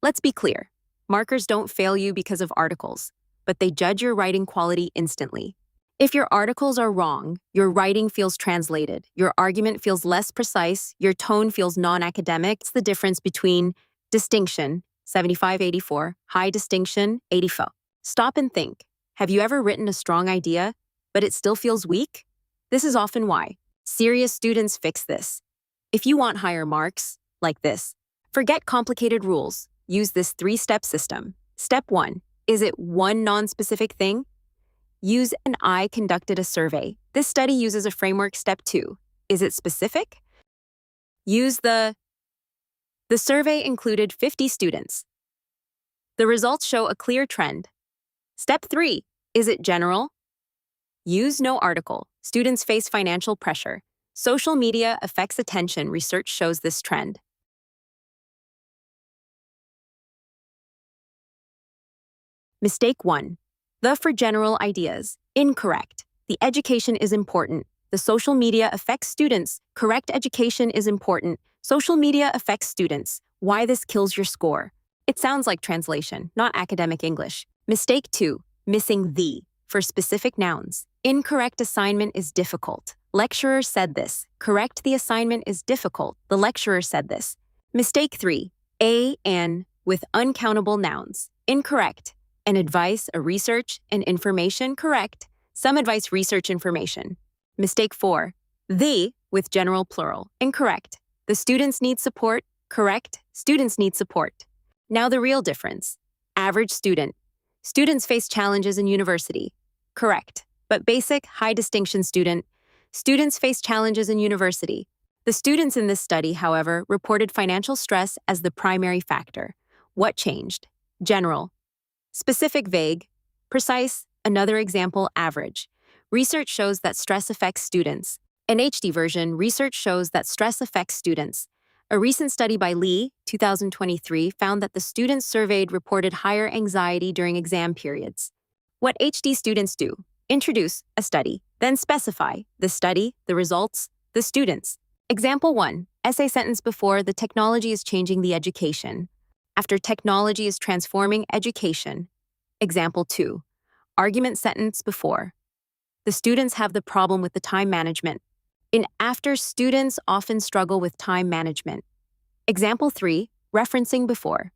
Let's be clear. Markers don't fail you because of articles, but they judge your writing quality instantly. If your articles are wrong, your writing feels translated, your argument feels less precise, your tone feels non-academic. It's the difference between distinction, 75-84, high distinction, 84. Stop and think. Have you ever written a strong idea, but it still feels weak? This is often why. Serious students fix this. If you want higher marks, like this, forget complicated rules. Use this 3-step system. Step 1. Is it one non-specific thing? Use an I conducted a survey. This study uses a framework. Step 2. Is it specific? Use the survey included 50 students. The results show a clear trend. Step 3. Is it general? Use no article. Students face financial pressure. Social media affects attention. Research shows this trend. Mistake 1. The for general ideas. Incorrect. The education is important. The social media affects students. Correct. Education is important. Social media affects students. Why this kills your score. It sounds like translation, not academic English. Mistake 2. Missing the for specific nouns. Incorrect. Assignment is difficult. Lecturer said this. Correct. The assignment is difficult. The lecturer said this. Mistake 3. An with uncountable nouns. Incorrect. An advice, a research, an information. Correct. Some advice, research, information. Mistake 4. The with general plural. Incorrect. The students need support. Correct. Students need support. Now the real difference. Average student. Students face challenges in university. Correct. But basic, high distinction student. Students face challenges in university. The students in this study, however, reported financial stress as the primary factor. What changed? General. Specific, vague. Precise. Another example, average. Research shows that stress affects students. An HD version, research shows that stress affects students. A recent study by Lee, 2023, found that the students surveyed reported higher anxiety during exam periods. What HD students do? Introduce a study, then specify the study, the results, the students. Example 1. Essay sentence before the technology is changing the education. After technology is transforming education. Example 2. Argument sentence before. The students have the problem with the time management. In after, students often struggle with time management. Example 3. Referencing before.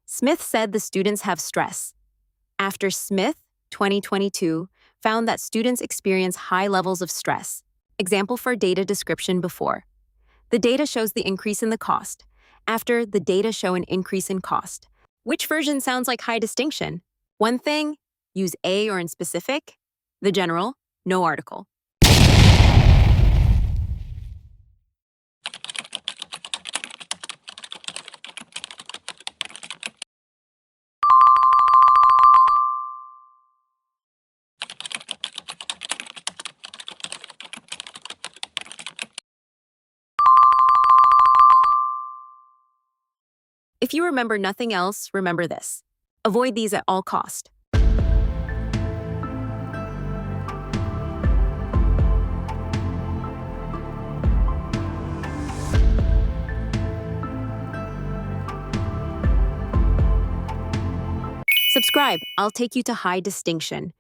Smith said the students have stress. After, Smith, 2022, found that students experience high levels of stress. Example for data description before. The data shows the increase in the cost. After, the data show an increase in cost. Which version sounds like high distinction? One thing, use a or in specific. The general, no article. If you remember nothing else, remember this. Avoid these at all cost. Subscribe. I'll take you to high distinction.